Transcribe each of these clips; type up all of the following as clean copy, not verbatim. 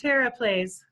Tara plays.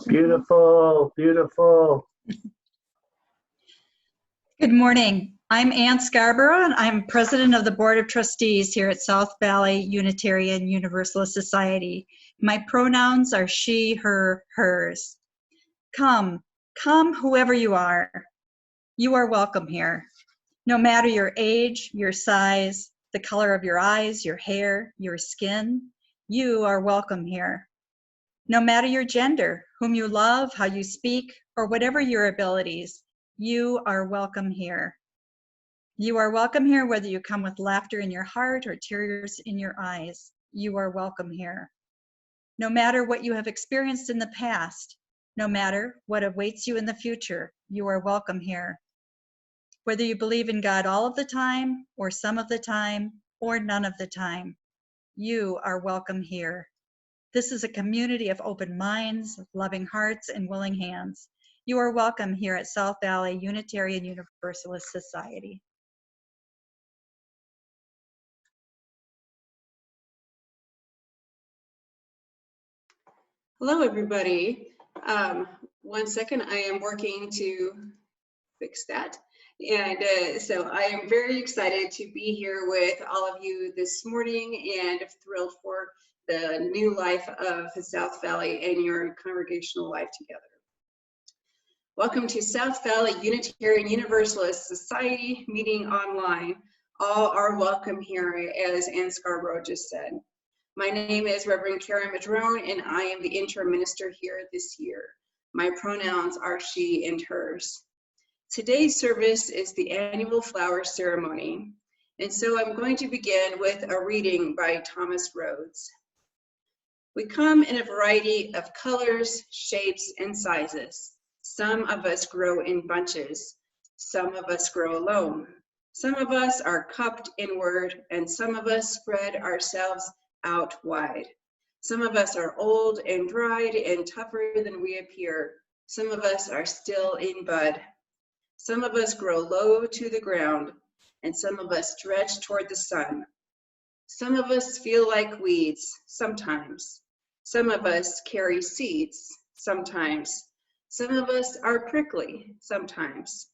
Beautiful, beautiful. Good morning. I'm Ann Scarborough, and I'm president of the Board of Trustees here at South Valley Unitarian Universalist Society. My pronouns are she, her, hers. Come whoever you are. You are welcome here. No matter your age, your size, the color of your eyes, your hair, your skin, you are welcome here. No matter your gender, whom you love, how you speak, or whatever your abilities, you are welcome here. You are welcome here whether you come with laughter in your heart or tears in your eyes. You are welcome here. No matter what you have experienced in the past, no matter what awaits you in the future, you are welcome here. Whether you believe in God all of the time, or some of the time, or none of the time, you are welcome here. This is a community of open minds, loving hearts, and willing hands. You are welcome here at South Valley Unitarian Universalist Society. Hello, everybody. 1 second, I am working to fix that. And so I am very excited to be here with all of you this morning and thrilled for the new life of the South Valley and your congregational life together. Welcome to South Valley Unitarian Universalist Society meeting online. All are welcome here, as Ann Scarborough just said. My name is Reverend Karen Madrone, and I am the interim minister here this year. My pronouns are she and hers. Today's service is the annual flower ceremony, and so I'm going to begin with a reading by Thomas Rhodes. We come in a variety of colors, shapes, and sizes. Some of us grow in bunches. Some of us grow alone. Some of us are cupped inward, and some of us spread ourselves out wide. Some of us are old and dried and tougher than we appear. Some of us are still in bud. Some of us grow low to the ground, and some of us stretch toward the sun. Some of us feel like weeds sometimes. Some of us carry seeds sometimes. Some of us are prickly sometimes.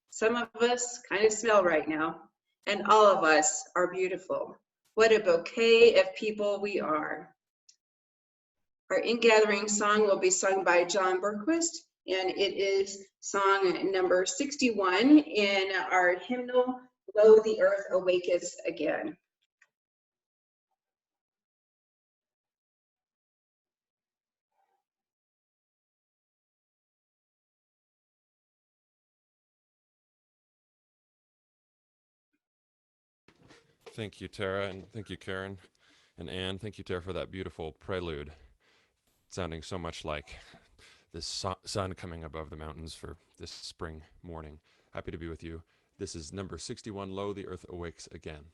Some of us kind of smell right now, and all of us are beautiful. What a bouquet of people we are. Our in-gathering song will be sung by John Berquist, and it is song number 61 in our hymnal, Lo, the Earth Awaketh Again. Thank you, Tara, and thank you, Karen, and Anne. Thank you, Tara, for that beautiful prelude, sounding so much like this sun coming above the mountains for this spring morning. Happy to be with you. This is number 61, Lo, the Earth Awakes Again.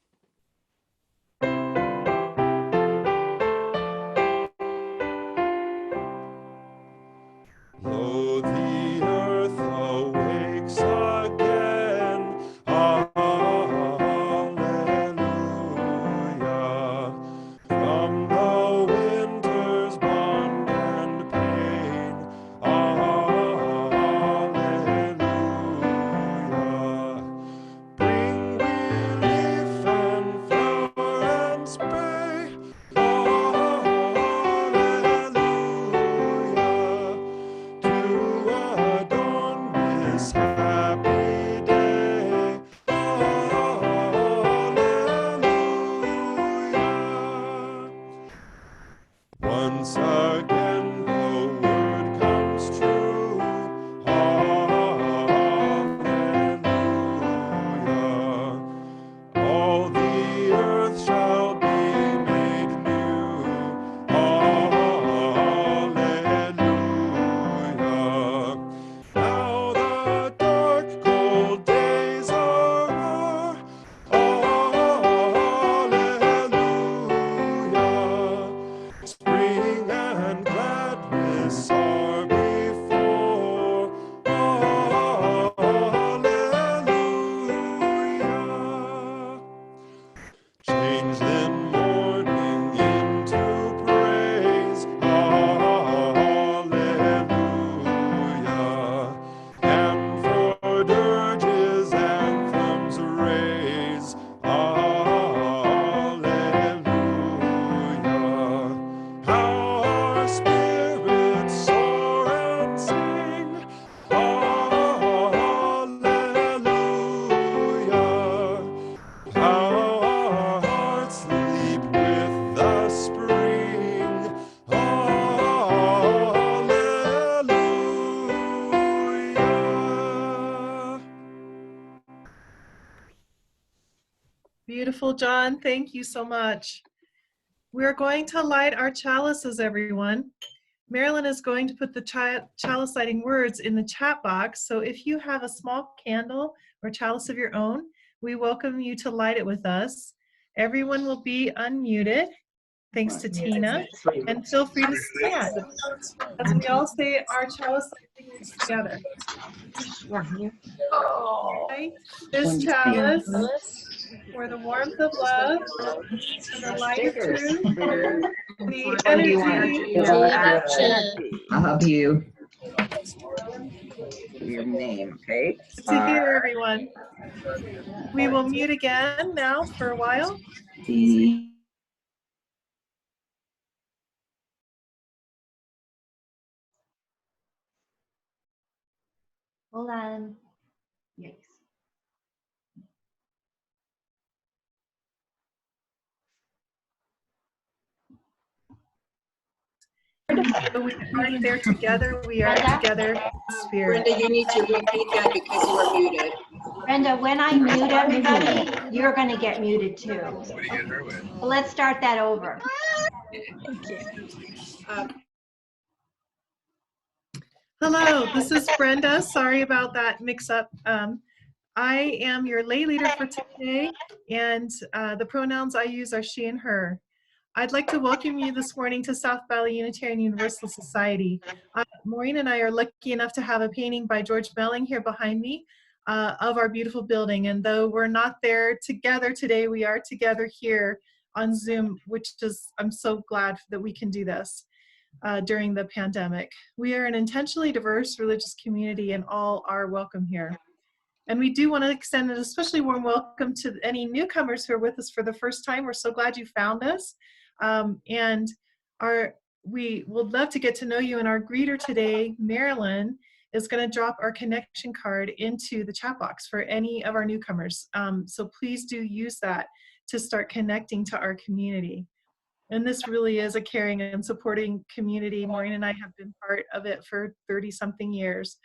Lo, the earth awakes again. Alleluia. From the winter's bond and pain. Alleluia. Bring relief and flower and spray. Alleluia. To adorn this happy day. Alleluia. Once again the word comes true. Alleluia. All the earth shall be made new. Alleluia. Now the dark cold days are o'er. Alleluia. Spring and gladness are before. Alleluia. Change then mourning into praise. Alleluia. And for dirges anthems raise. Alleluia. How our spirits soar and sing. Alleluia. How our hearts leap with the spring. Alleluia. Beautiful, John. Thank you so much. We're going to light our chalices, everyone. Marilyn is going to put the chalice lighting words in the chat box. So if you have a small candle or chalice of your own, we welcome you to light it with us. Everyone will be unmuted, thanks to Tina, and feel free to stand as we all say our chalice lighting words together. Light this chalice for the warmth of love, for the light of truth, the energy of action. Of you. Your name, okay? Good to hear, everyone. We will mute again now for a while. Hold on. Yikes. We are there together. We are together in spirit. Brenda, you need to repeat that because you are muted. Brenda, when I mute everybody, you're going to get muted too. Well, let's start that over. Hello, this is Brenda. Sorry about that mix-up. I am your lay leader for today, and the pronouns I use are she and her. I'd like to welcome you this morning to South Valley Unitarian Universalist Society. Maureen and I are lucky enough to have a painting by George Melling here behind me of our beautiful building. And though we're not there together today, we are together here on Zoom, which is, I'm so glad that we can do this during the pandemic. We are an intentionally diverse religious community and all are welcome here. And we do want to extend an especially warm welcome to any newcomers who are with us for the first time. We're so glad you found us. And we would love to get to know you, and our greeter today, Marilyn, is going to drop our connection card into the chat box for any of our newcomers. So please do use that to start connecting to our community. And this really is a caring and supporting community. Maureen and I have been part of it for 30-something years.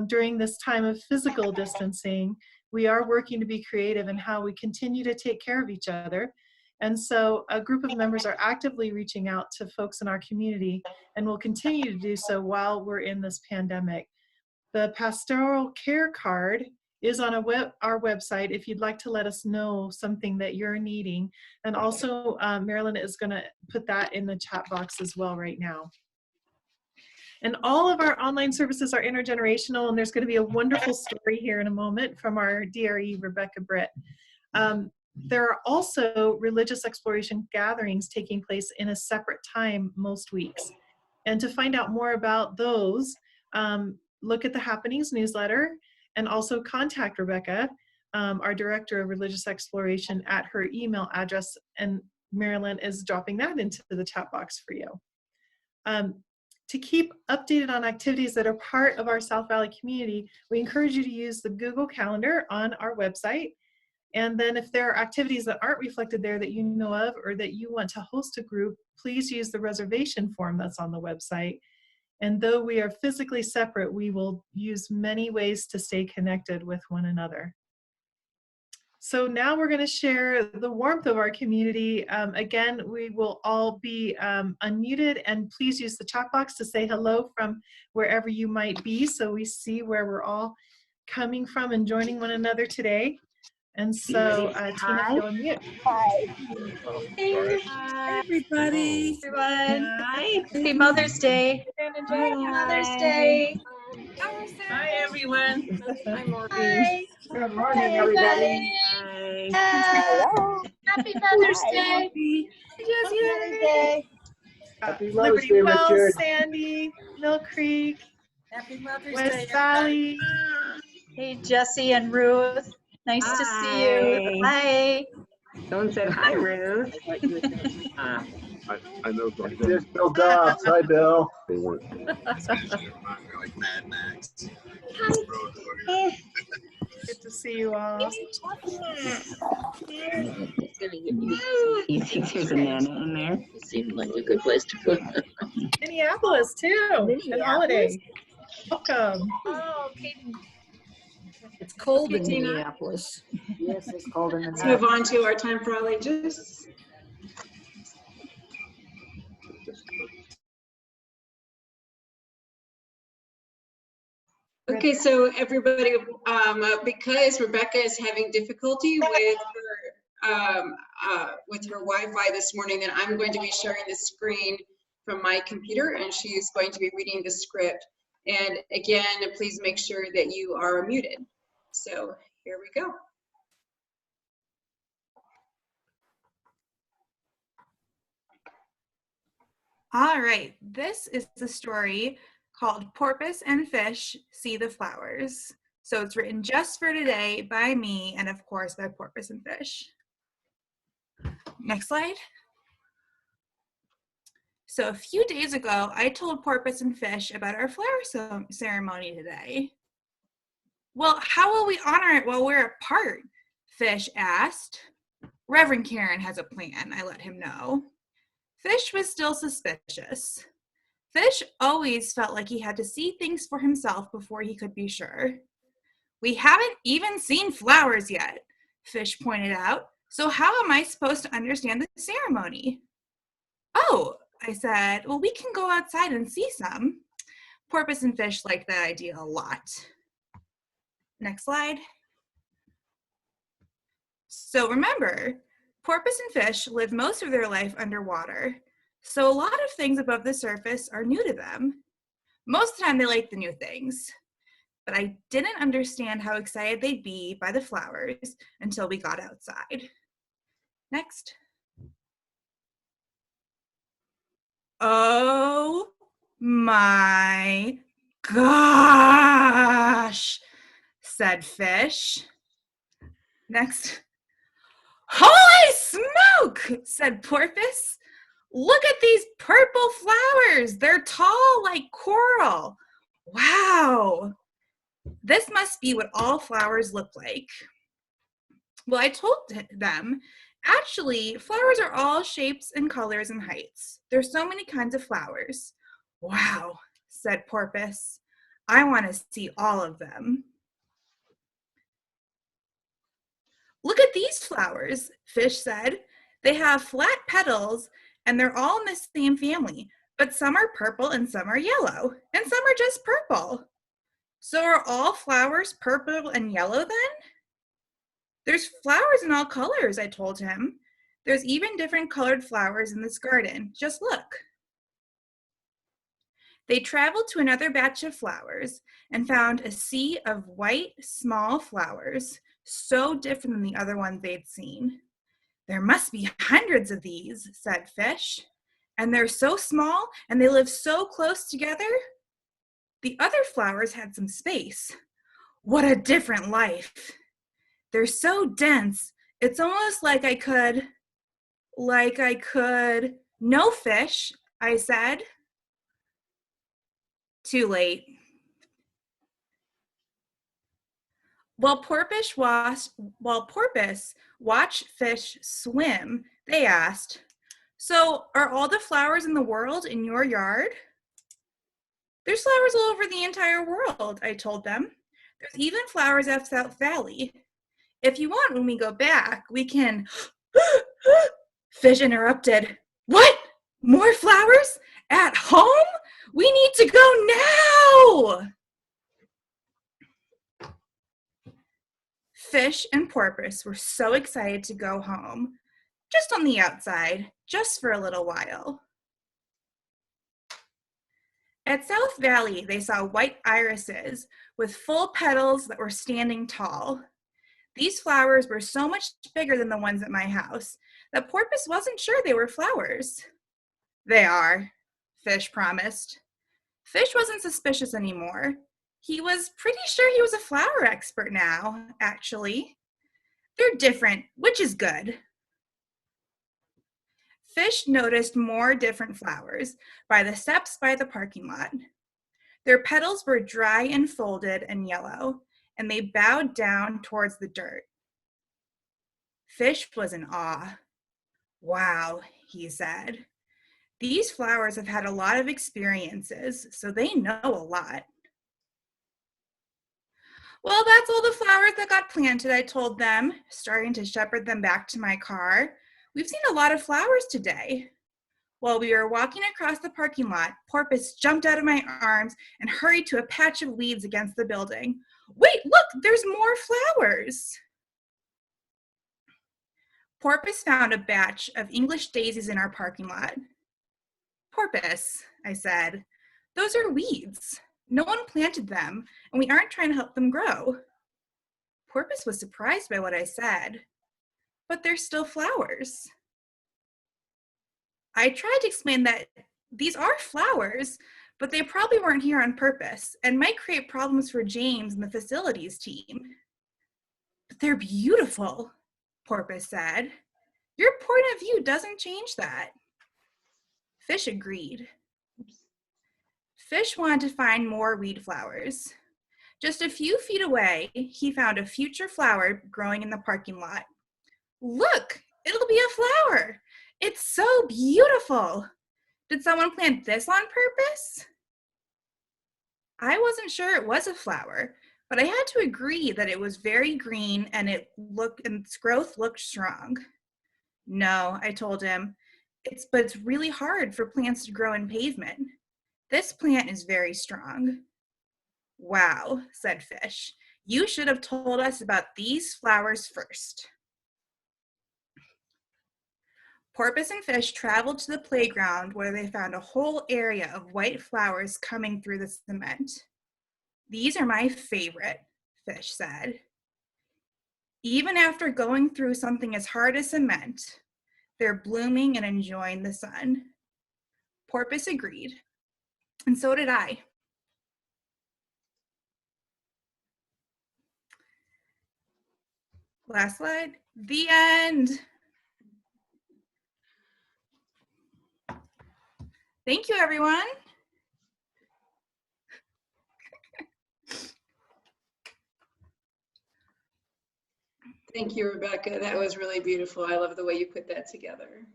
During this time of physical distancing, we are working to be creative in how we continue to take care of each other. And so a group of members are actively reaching out to folks in our community and will continue to do so while we're in this pandemic. The pastoral care card is on our website if you'd like to let us know something that you're needing. And also Marilyn is going to put that in the chat box as well right now. And all of our online services are intergenerational, and there's going to be a wonderful story here in a moment from our DRE, Rebecca Britt. There are also religious exploration gatherings taking place in a separate time most weeks. And to find out more about those, look at the Happenings newsletter and also contact Rebecca, our Director of Religious Exploration, at her email address, and Marilyn is dropping that into the chat box for you. To keep updated on activities that are part of our South Valley community, we encourage you to use the Google Calendar on our website. And then if there are activities that aren't reflected there that you know of, or that you want to host a group, please use the reservation form that's on the website. And though we are physically separate, we will use many ways to stay connected with one another. So now we're going to share the warmth of our community. Again, we will all be unmuted, and please use the chat box to say hello from wherever you might be, so we see where we're all coming from and joining one another today. And so, Tina, if you'll unmute. Hi, everybody. Everyone. Happy Mother's Day. Happy Mother's Day. Hi, everyone. Hi, Maureen. Good morning, everybody. Hello. Happy Mother's Day. Happy Mother's Liberty Day, Wells, Richard. Sandy, Mill Creek, Happy Mother's West Day. Valley. Hey, Jesse and Ruth. Nice to see you. Hi. Someone said hi, Ruth. I know There's Bill Dobbs. Hi, Bill. they weren't. Like Mad Max. Good to see you all. You think there's a nana in there? Seemed like a good place to put them. Minneapolis too. And Holiday. Welcome. Oh, okay. It's cold in Tina. Minneapolis. Yes, it's cold in the Let's move on to our time for all ages. Okay, so everybody, because Rebecca is having difficulty with her Wi-Fi this morning, then I'm going to be sharing the screen from my computer, and she's going to be reading the script. And again, please make sure that you are muted. So here we go. All right, this is the story called Porpoise and Fish See the Flowers. So it's written just for today by me and of course by Porpoise and Fish. Next slide. So a few days ago, I told Porpoise and Fish about our flower ceremony today. Well, how will we honor it while we're apart? Fish asked. Reverend Karen has a plan, I let him know. Fish was still suspicious. Fish always felt like he had to see things for himself before he could be sure. We haven't even seen flowers yet, Fish pointed out. So how am I supposed to understand the ceremony? Oh, I said, well, we can go outside and see some. Porpoise and Fish liked that idea a lot. Next slide. So remember, porpoise and fish live most of their life underwater. So a lot of things above the surface are new to them. Most of the time they like the new things. But I didn't understand how excited they'd be by the flowers until we got outside. Next. Oh my gosh, said Fish. Next. Holy smoke, said Porpoise. Look at these purple flowers. They're tall like coral. Wow. This must be what all flowers look like. Well, I told them, actually, flowers are all shapes and colors and heights. There's so many kinds of flowers. Wow, said Porpoise. I want to see all of them. Look at these flowers, Fish said. They have flat petals and they're all in the same family, but some are purple and some are yellow, and some are just purple. So are all flowers purple and yellow then? There's flowers in all colors, I told him. There's even different colored flowers in this garden. Just look. They traveled to another batch of flowers and found a sea of white, small flowers, so different than the other ones they'd seen. There must be hundreds of these, said Fish. And they're so small and they live so close together. The other flowers had some space. What a different life. They're so dense, it's almost like I could, no, Fish, I said. Too late. While Porpoise watched Fish swim, they asked, so are all the flowers in the world in your yard? There's flowers all over the entire world, I told them. There's even flowers at South Valley. If you want, when we go back, we can... Fish interrupted. What? More flowers? At home? We need to go now! Fish and Porpoise were so excited to go home, just on the outside, just for a little while. At South Valley, they saw white irises with full petals that were standing tall. These flowers were so much bigger than the ones at my house that Porpoise wasn't sure they were flowers. They are, Fish promised. Fish wasn't suspicious anymore. He was pretty sure he was a flower expert now, actually. They're different, which is good. Fish noticed more different flowers by the steps by the parking lot. Their petals were dry and folded and yellow, and they bowed down towards the dirt. Fish was in awe. Wow, he said. These flowers have had a lot of experiences, so they know a lot. Well, that's all the flowers that got planted, I told them, starting to shepherd them back to my car. We've seen a lot of flowers today. While we were walking across the parking lot, Porpoise jumped out of my arms and hurried to a patch of weeds against the building. Wait, look, there's more flowers. Porpoise found a batch of English daisies in our parking lot. Porpoise, I said, those are weeds. No one planted them, and we aren't trying to help them grow. Porpoise was surprised by what I said, but they're still flowers. I tried to explain that these are flowers, but they probably weren't here on purpose and might create problems for James and the facilities team. But they're beautiful, Porpoise said. Your point of view doesn't change that. Fish agreed. Fish wanted to find more weed flowers. Just a few feet away, he found a future flower growing in the parking lot. Look, it'll be a flower. It's so beautiful. Did someone plant this on purpose? I wasn't sure it was a flower, but I had to agree that it was very green and its growth looked strong. No, I told him, but it's really hard for plants to grow in pavement. This plant is very strong. Wow, said Fish. You should have told us about these flowers first. Porpoise and Fish traveled to the playground where they found a whole area of white flowers coming through the cement. These are my favorite, Fish said. Even after going through something as hard as cement, they're blooming and enjoying the sun. Porpoise agreed, and so did I. Last slide. The end. Thank you, everyone. Thank you, Rebecca. That was really beautiful. I love the way you put that together.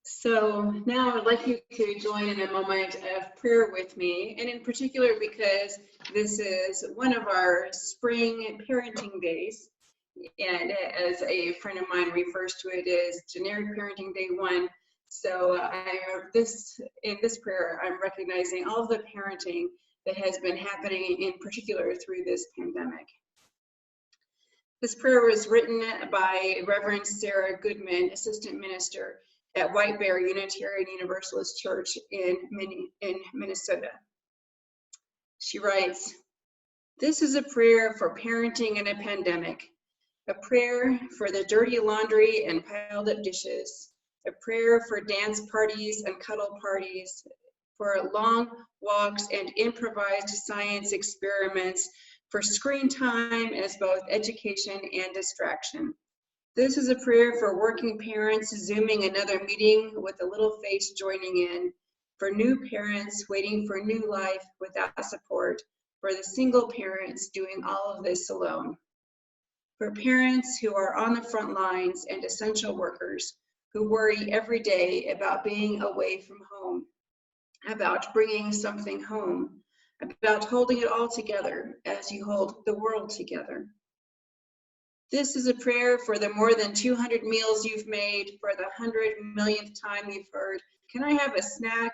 So now I'd like you to join in a moment of prayer with me, and in particular because this is one of our spring parenting days, and as a friend of mine refers to it as generic parenting day 1. So in this prayer, I'm recognizing all of the parenting that has been happening in particular through this pandemic. This prayer was written by Reverend Sarah Goodman, Assistant Minister at White Bear Unitarian Universalist Church in Minnesota. She writes, "This is a prayer for parenting in a pandemic, a prayer for the dirty laundry and piled up dishes, a prayer for dance parties and cuddle parties, for long walks and improvised science experiments, for screen time as both education and distraction. This is a prayer for working parents Zooming another meeting with a little face joining in, for new parents waiting for new life without support, for the single parents doing all of this alone, for parents who are on the front lines and essential workers who worry every day about being away from home, about bringing something home, about holding it all together as you hold the world together. This is a prayer for the more than 200 meals you've made, for the 100 millionth time you've heard, can I have a snack?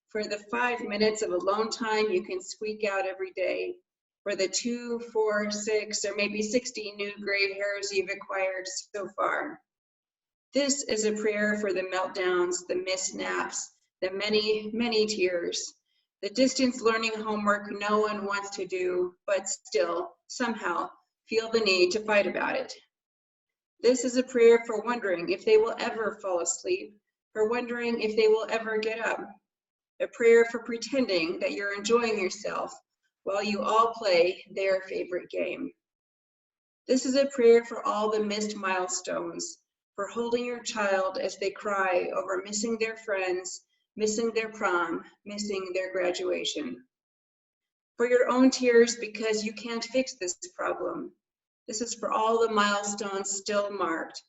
For the 5 minutes of alone time you can squeak out every day, for the 2, 4, 6, or maybe 60 new gray hairs you've acquired so far. This is a prayer for the meltdowns, the missed naps, the many, many tears, the distance learning homework no one wants to do, but still, somehow, feel the need to fight about it. This is a prayer for wondering if they will ever fall asleep, for wondering if they will ever get up, a prayer for pretending that you're enjoying yourself while you all play their favorite game. This is a prayer for all the missed milestones, for holding your child as they cry over missing their friends, missing their prom, missing their graduation. For your own tears because you can't fix this problem. This is for all the milestones still marked,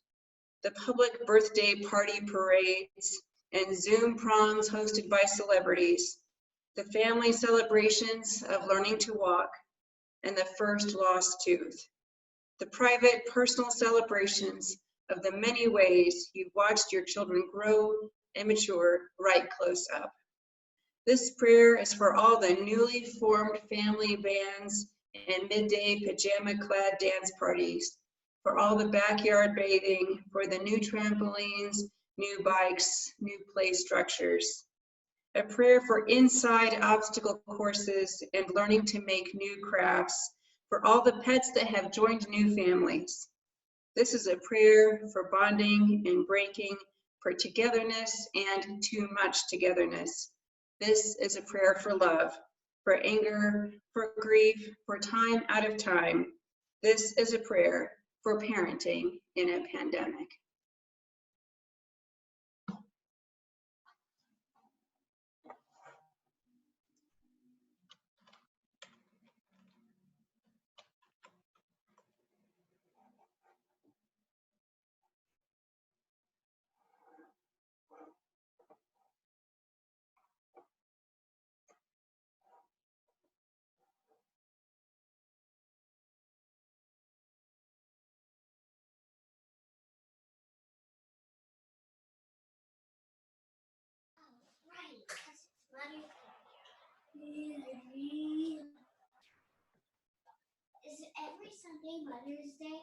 the public birthday party parades and Zoom proms hosted by celebrities, the family celebrations of learning to walk, and the first lost tooth, the private personal celebrations of the many ways you've watched your children grow and mature right close up. This prayer is for all the newly formed family bands and midday pajama-clad dance parties, for all the backyard bathing, for the new trampolines, new bikes, new play structures. A prayer for inside obstacle courses and learning to make new crafts, for all the pets that have joined new families. This is a prayer for bonding and breaking, for togetherness and too much togetherness. This is a prayer for love, for anger, for grief, for time out of time. This is a prayer for parenting in a pandemic. Is every Sunday Mother's Day?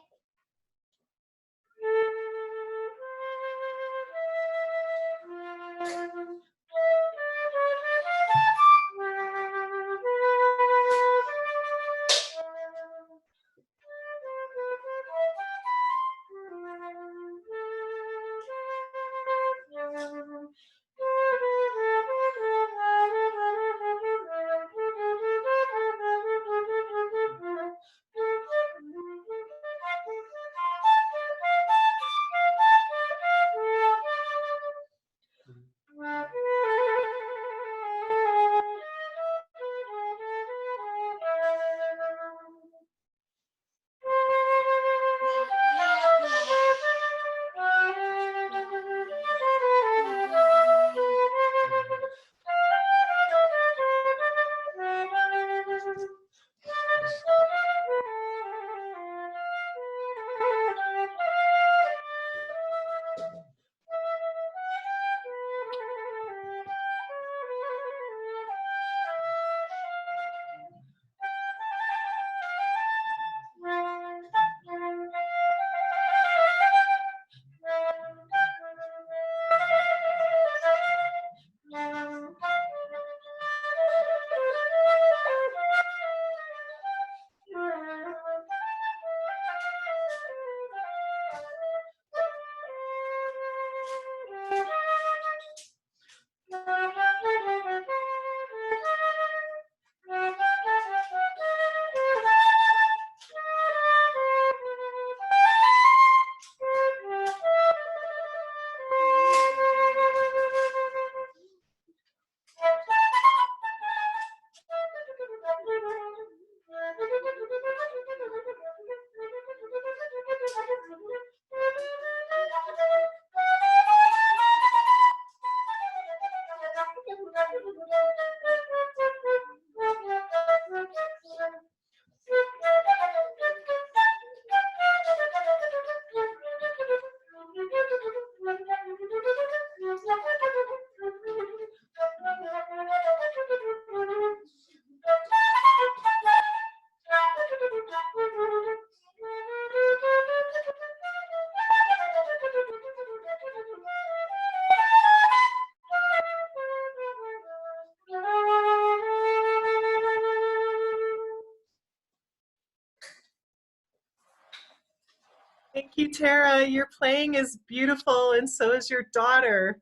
you, Tara. Your playing is beautiful, and so is your daughter.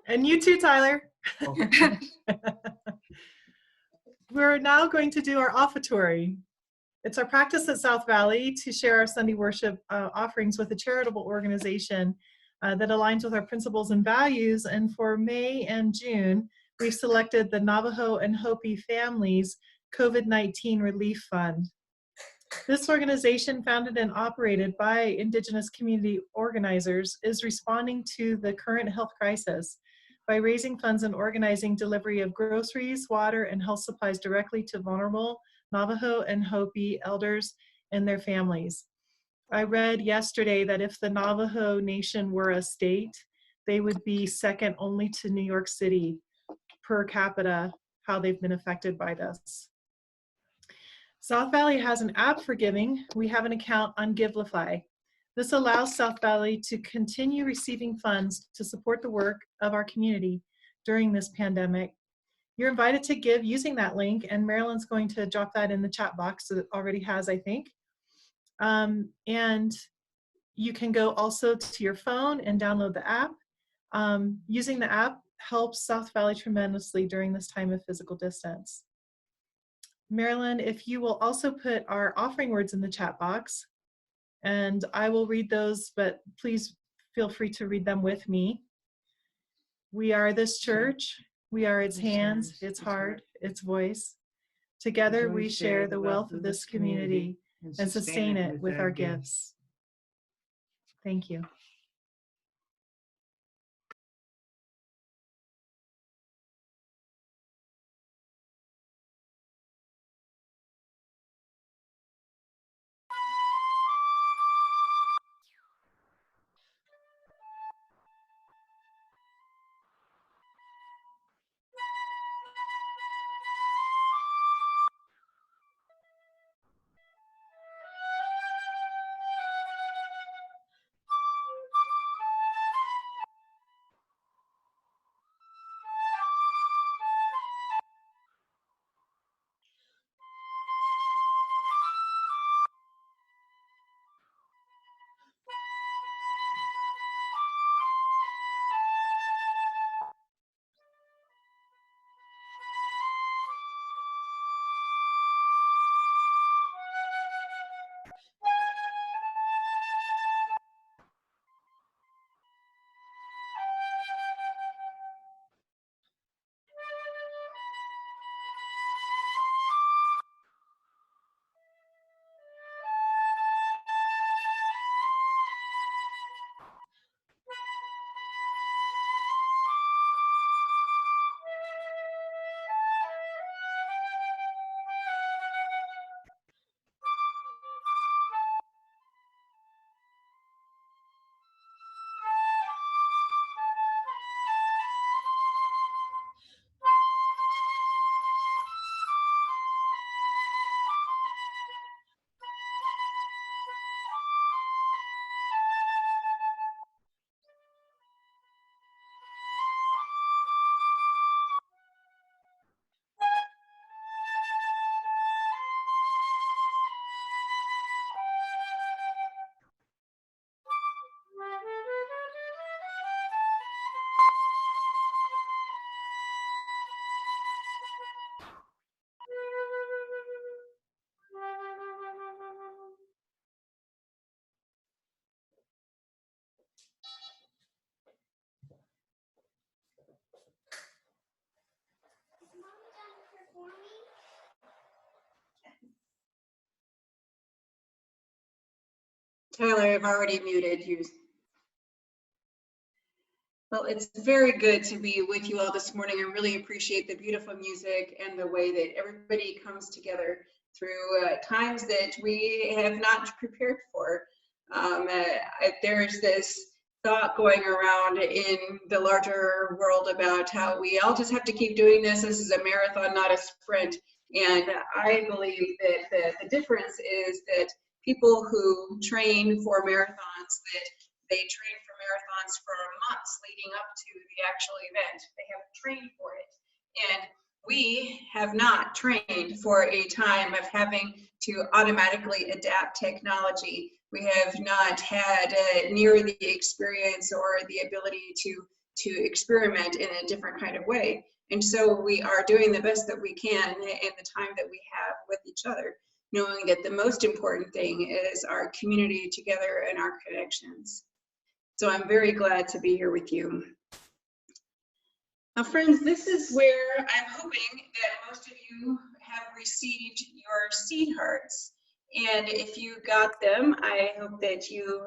And you too, Tyler. We're now going to do our offertory. It's our practice at South Valley to share our Sunday worship offerings with a charitable organization that aligns with our principles and values. And for May and June, we've selected the Navajo and Hopi Families COVID-19 Relief Fund. This organization, founded and operated by Indigenous community organizers, is responding to the current health crisis by raising funds and organizing delivery of groceries, water, and health supplies directly to vulnerable Navajo and Hopi elders and their families. I read yesterday that if the Navajo Nation were a state, they would be second only to New York City per capita, how they've been affected by this. South Valley has an app for giving. We have an account on Givelify. This allows South Valley to continue receiving funds to support the work of our community during this pandemic. You're invited to give using that link, and Marilyn's going to drop that in the chat box that it already has, I think. And you can go also to your phone and download the app. Using the app helps South Valley tremendously during this time of physical distance. Marilyn, if you will also put our offering words in the chat box, and I will read those, but please feel free to read them with me. We are this church. We are its hands, its heart, its voice. Together we share the wealth of this community and sustain it with our gifts. Thank you. Tyler, I've already muted you. Well, it's very good to be with you all this morning. I really appreciate the beautiful music and the way that everybody comes together through times that we have not prepared for. There's this thought going around in the larger world about how we all just have to keep doing this. This is a marathon, not a sprint. And I believe that the difference is that people who train for marathons, that they train for marathons for months leading up to the actual event. They have trained for it. And we have not trained for a time of having to automatically adapt technology. We have not had near the experience or the ability to experiment in a different kind of way. And so we are doing the best that we can in the time that we have with each other, knowing that the most important thing is our community together and our connections. So I'm very glad to be here with you. Now, friends, this is where I'm hoping that most of you have received your seed hearts. And if you got them, I hope that you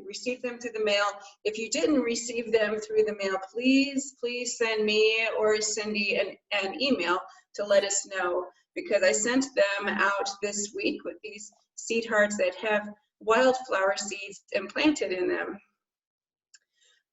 received them through the mail. If you didn't receive them through the mail, please send me or Cindy an email to let us know, because I sent them out this week with these seed hearts that have wildflower seeds implanted in them.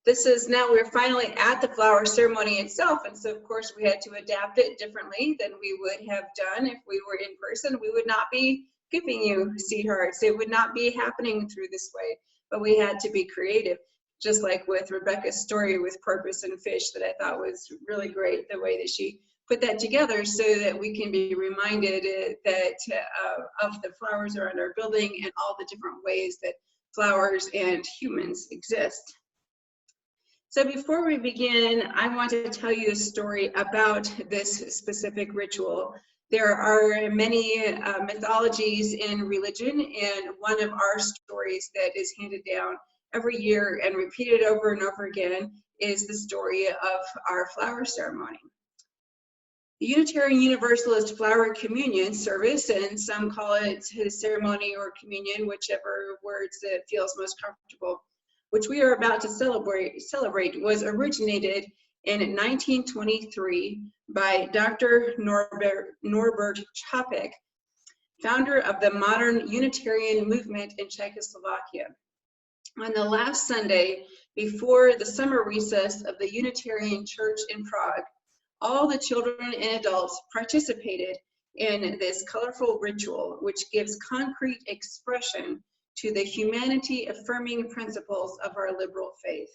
We're finally at the flower ceremony itself, and so of course we had to adapt it differently than we would have done if we were in person. We would not be giving you seed hearts. It would not be happening through this way, but we had to be creative, just like with Rebecca's story with porpoise and fish that I thought was really great, the way that she put that together so that we can be reminded of the flowers around our building and all the different ways that flowers and humans exist. So before we begin, I want to tell you a story about this specific ritual. There are many mythologies in religion, and one of our stories that is handed down every year and repeated over and over again is the story of our flower ceremony. The Unitarian Universalist Flower Communion service, and some call it ceremony or communion, whichever words it feels most comfortable, which we are about to celebrate, was originated in 1923 by Dr. Norbert Čapek, founder of the modern Unitarian movement in Czechoslovakia. On the last Sunday before the summer recess of the Unitarian Church in Prague, all the children and adults participated in this colorful ritual, which gives concrete expression to the humanity-affirming principles of our liberal faith.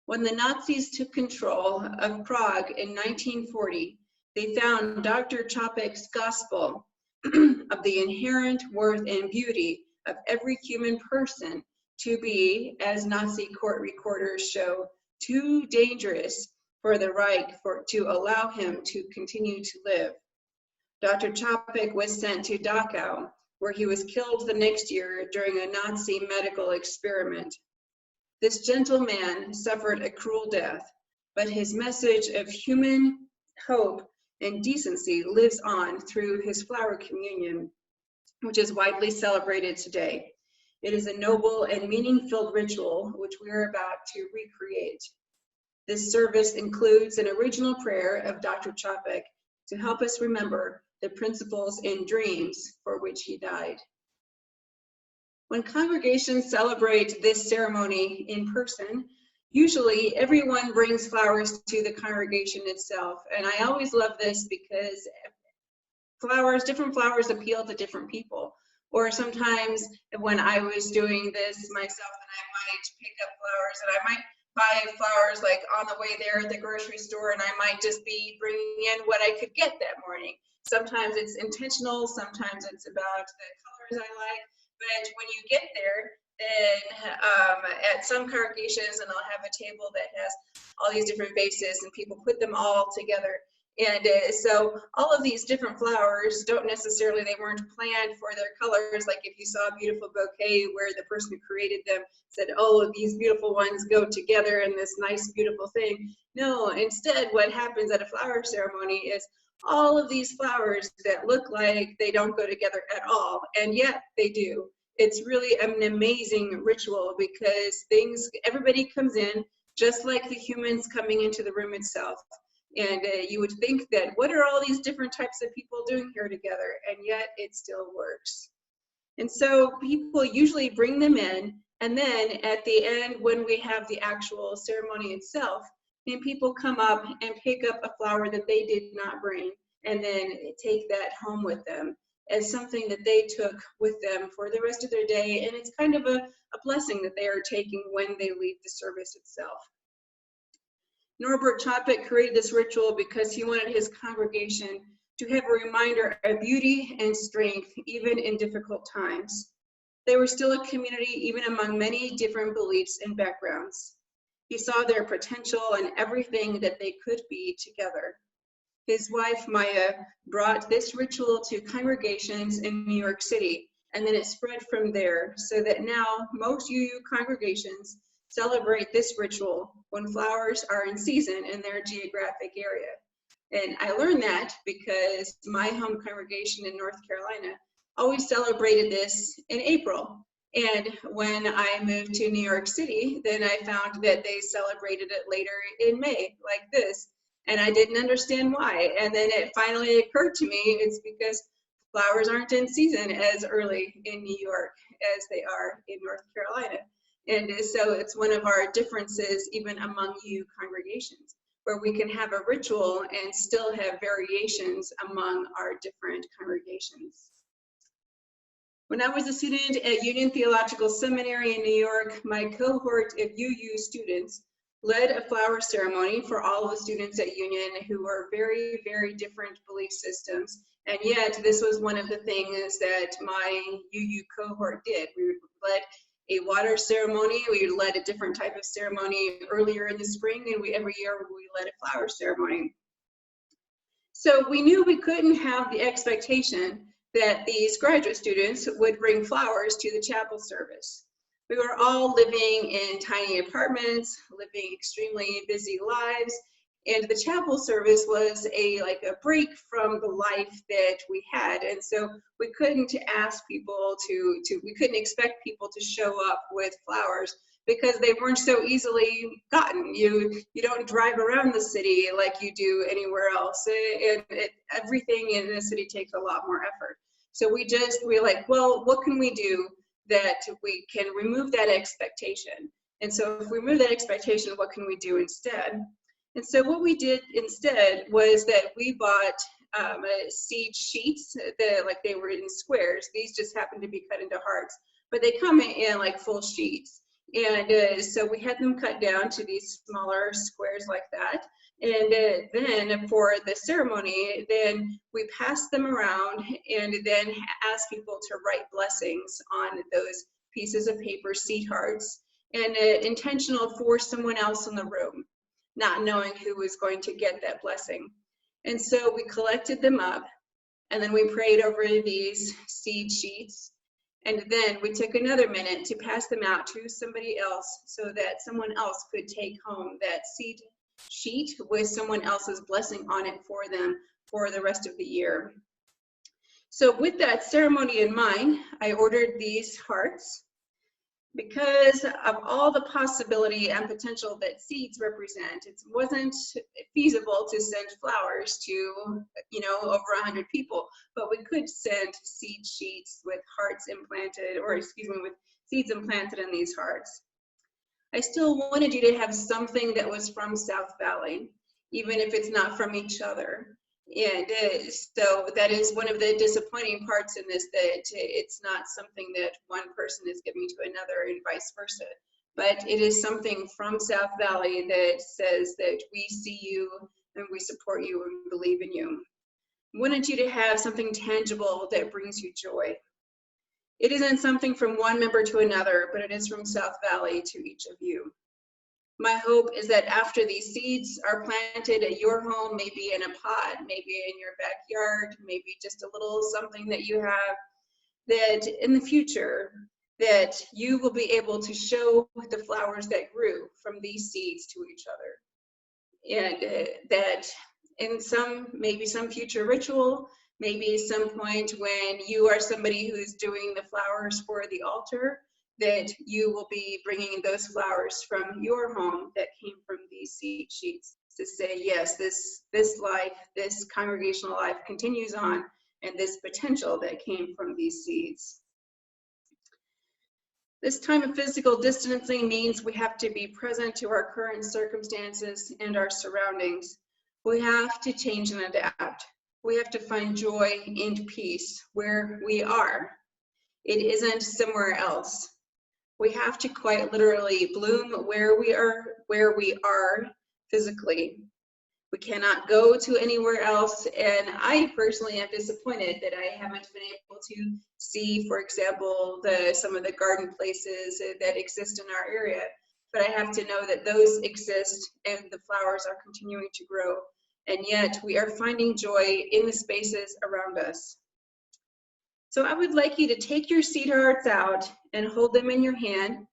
When the Nazis took control of Prague in 1940, they found Dr. Čapek's gospel of the inherent worth and beauty of every human person to be, as Nazi court recorders show, too dangerous for the Reich to allow him to continue to live. Dr. Čapek was sent to Dachau, where he was killed the next year during a Nazi medical experiment. This gentle man suffered a cruel death, but his message of human hope and decency lives on through his flower communion, which is widely celebrated today. It is a noble and meaning-filled ritual which we are about to recreate. This service includes an original prayer of Dr. Čapek to help us remember the principles and dreams for which he died. When congregations celebrate this ceremony in person, usually everyone brings flowers to the congregation itself. And I always love this because different flowers appeal to different people. Or sometimes when I was doing this myself, and I might pick up flowers, and I might buy flowers like on the way there at the grocery store, and I might just be bringing in what I could get that morning. Sometimes it's intentional, sometimes it's about the colors I like, but when you get there, then at some congregations, and I'll have a table that has all these different vases, and people put them all together. And so all of these different flowers they weren't planned for their colors. Like if you saw a beautiful bouquet where the person who created them said, oh, these beautiful ones go together in this nice, beautiful thing. No, instead what happens at a flower ceremony is all of these flowers that look like they don't go together at all, and yet they do. It's really an amazing ritual because everybody comes in just like the humans coming into the room itself. And you would think that, what are all these different types of people doing here together? And yet it still works. And so people usually bring them in, and then at the end, when we have the actual ceremony itself, and people come up and pick up a flower that they did not bring, and then take that home with them as something that they took with them for the rest of their day. And it's kind of a blessing that they are taking when they leave the service itself. Norbert Chapek created this ritual because he wanted his congregation to have a reminder of beauty and strength, even in difficult times. They were still a community, even among many different beliefs and backgrounds. He saw their potential and everything that they could be together. His wife, Maya, brought this ritual to congregations in New York City, and then it spread from there, so that now most UU congregations celebrate this ritual when flowers are in season in their geographic area. And I learned that because my home congregation in North Carolina always celebrated this in April. And when I moved to New York City, then I found that they celebrated it later in May, like this. And I didn't understand why. And then it finally occurred to me, it's because flowers aren't in season as early in New York as they are in North Carolina. And so it's one of our differences even among UU congregations, where we can have a ritual and still have variations among our different congregations. When I was a student at Union Theological Seminary in New York, my cohort of UU students led a flower ceremony for all of the students at Union who were very, very different belief systems. And yet this was one of the things that my UU cohort did. We led a water ceremony, we led a different type of ceremony earlier in the spring, and every year we led a flower ceremony. So we knew we couldn't have the expectation that these graduate students would bring flowers to the chapel service. We were all living in tiny apartments, living extremely busy lives, and the chapel service was like a break from the life that we had. And so we couldn't ask people we couldn't expect people to show up with flowers because they weren't so easily gotten. You don't drive around the city like you do anywhere else. Everything in the city takes a lot more effort. So we're like, well, what can we do that we can remove that expectation? And so if we remove that expectation, what can we do instead? And so what we did instead was that we bought seed sheets that like they were in squares. These just happen to be cut into hearts, but they come in like full sheets. And so we had them cut down to these smaller squares like that. And then for the ceremony, then we passed them around and then asked people to write blessings on those pieces of paper, seed hearts, and intentional for someone else in the room, not knowing who was going to get that blessing. And so we collected them up, and then we prayed over these seed sheets. And then we took another minute to pass them out to somebody else so that someone else could take home that seed sheet with someone else's blessing on it for them for the rest of the year. So with that ceremony in mind, I ordered these hearts because of all the possibility and potential that seeds represent. It wasn't feasible to send flowers to, over 100 people, but we could send seed sheets with hearts implanted, with seeds implanted in these hearts. I still wanted you to have something that was from South Valley, even if it's not from each other. And so that is one of the disappointing parts in this, that it's not something that one person is giving to another and vice versa. But it is something from South Valley that says that we see you and we support you and believe in you. I wanted you to have something tangible that brings you joy. It isn't something from one member to another, but it is from South Valley to each of you. My hope is that after these seeds are planted at your home, maybe in a pot, maybe in your backyard, maybe just a little something that you have, that in the future, that you will be able to show the flowers that grew from these seeds to each other. And that in maybe some future ritual, maybe some point when you are somebody who's doing the flowers for the altar, that you will be bringing those flowers from your home that came from these seed sheets to say, yes, this life, this congregational life continues on, and this potential that came from these seeds. This time of physical distancing means we have to be present to our current circumstances and our surroundings. We have to change and adapt. We have to find joy and peace where we are. It isn't somewhere else. We have to quite literally bloom where we are physically. We cannot go to anywhere else, and I personally am disappointed that I haven't been able to see, for example, some of the garden places that exist in our area. But I have to know that those exist and the flowers are continuing to grow, and yet we are finding joy in the spaces around us. So I would like you to take your seed hearts out and hold them in your hand.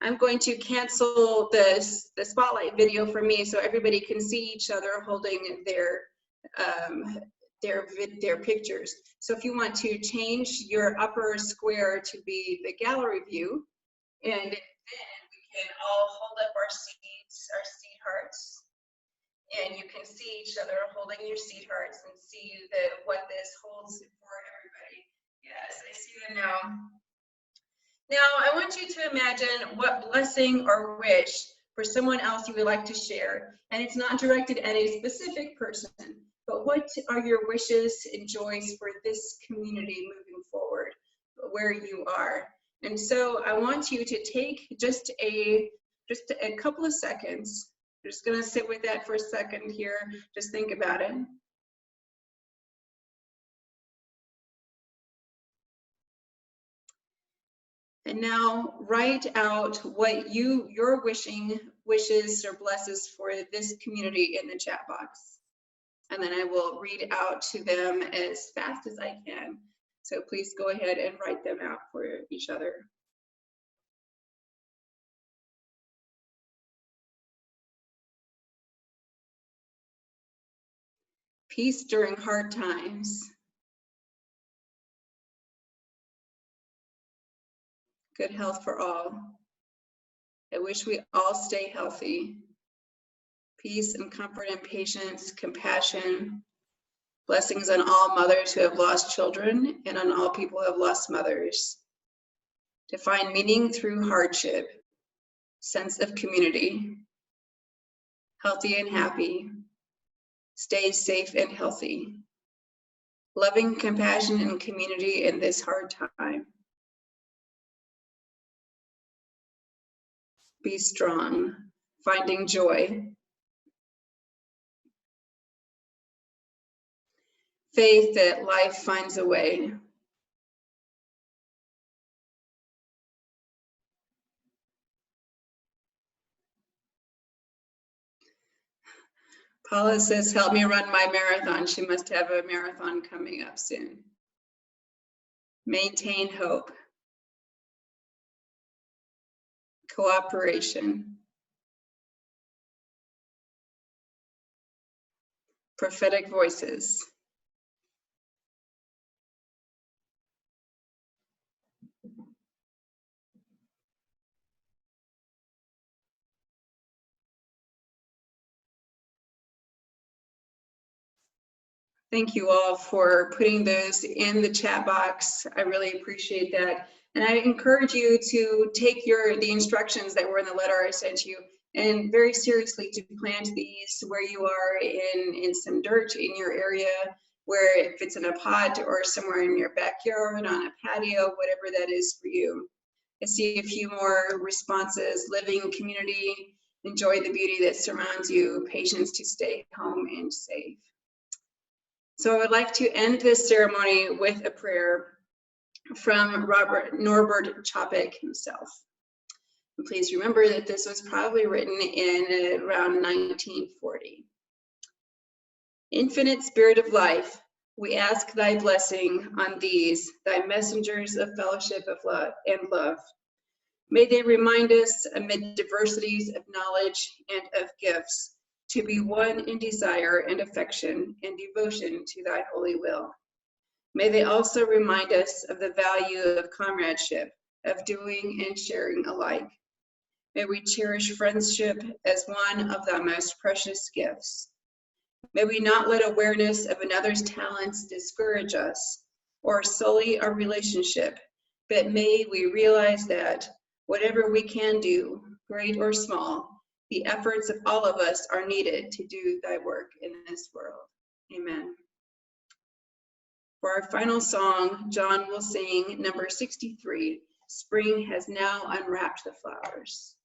I'm going to cancel the spotlight video for me so everybody can see each other holding their pictures. So if you want to change your upper square to be the gallery view, and then we can all hold up our seed hearts, and you can see each other holding your seed hearts and see what this holds for everybody. Yes, I see them now. Now, I want you to imagine what blessing or wish for someone else you would like to share. And it's not directed at a specific person, but what are your wishes and joys for this community moving forward, where you are? And so I want you to take just a couple of seconds. I'm just gonna sit with that for a second here. Just think about it. And now write out what your wishes or blesses for this community in the chat box. And then I will read out to them as fast as I can. So please go ahead and write them out for each other. Peace during hard times. Good health for all. I wish we all stay healthy. Peace and comfort and patience, compassion. Blessings on all mothers who have lost children and on all people who have lost mothers. To find meaning through hardship. Sense of community. Healthy and happy. Stay safe and healthy. Loving compassion and community in this hard time. Be strong, finding joy. Faith that life finds a way. Paula says, help me run my marathon. She must have a marathon coming up soon. Maintain hope. Cooperation. Prophetic voices. Thank you all for putting those in the chat box. I really appreciate that. And I encourage you to take the instructions that were in the letter I sent you and very seriously to plant these where you are in some dirt in your area, where if it's in a pot or somewhere in your backyard, on a patio, whatever that is for you. I see a few more responses. Living community, enjoy the beauty that surrounds you, patience to stay home and safe. So I would like to end this ceremony with a prayer from Norbert Chopik himself. And please remember that this was probably written in around 1940. Infinite Spirit of life, we ask thy blessing on these, thy messengers of fellowship of love and love. May they remind us amid diversities of knowledge and of gifts, to be one in desire and affection and devotion to thy holy will. May they also remind us of the value of comradeship, of doing and sharing alike. May we cherish friendship as one of the most precious gifts. May we not let awareness of another's talents discourage us or sully our relationship, but may we realize that whatever we can do, great or small, the efforts of all of us are needed to do thy work in this world. Amen. For our final song, John will sing number 63, Spring Has Now Unwrapped the Flowers.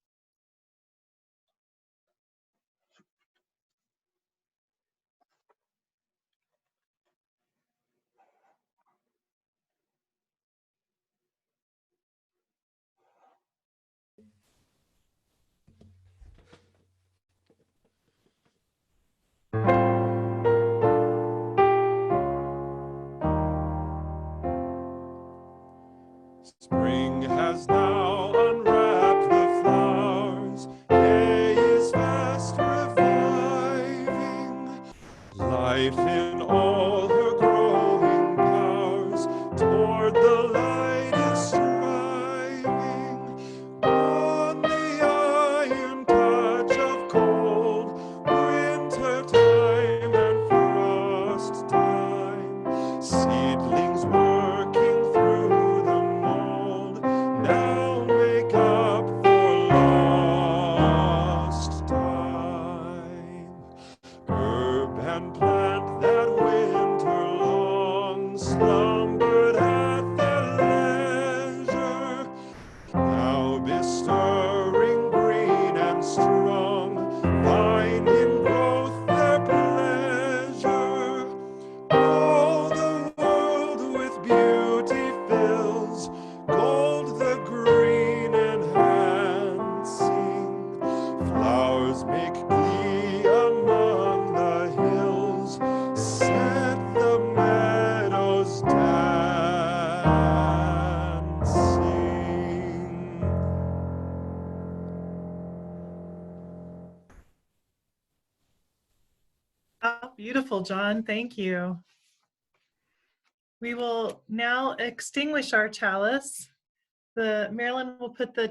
all her growing powers toward the light is striving. On the iron touch of cold, winter time and frost time, seedlings working through the mold now make up for lost time. Herb and plant that winter long slumbered at their leisure, now bestirring green and strong, find in growth their pleasure. All the world with beauty fills, gold the green and hands sing. Flowers make glee among the hills, set the meadows dancing. Oh, beautiful, John. Thank you. We will now extinguish our chalice. Marilyn will put the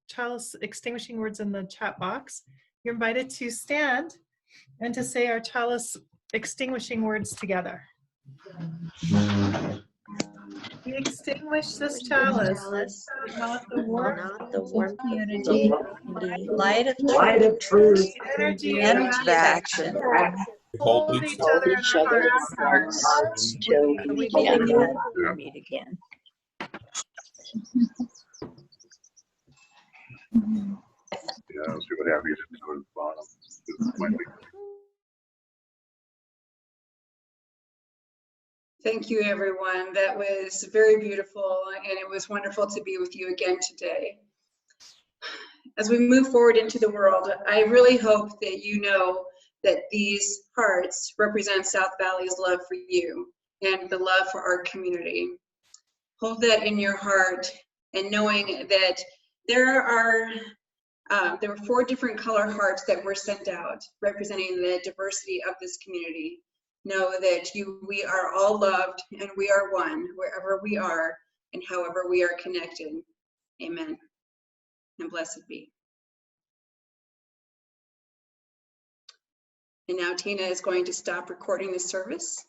chalice extinguishing words in the chat box. You're invited to stand and to say our chalice extinguishing words together. We extinguish this chalice, not the warmth of community, light of truth, energy energy of of action. hold each other in our hearts till We we meet again. meet again. Yeah, I'll see what happens towards the bottom. This might be- Thank you, everyone. That was very beautiful, and it was wonderful to be with you again today. As we move forward into the world, I really hope that you know that these hearts represent South Valley's love for you and the love for our community. Hold that in your heart, and knowing that there were 4 different color hearts that were sent out representing the diversity of this community. Know that we are all loved and we are one wherever we are and however we are connected. Amen. And blessed be. And now Tina is going to stop recording the service.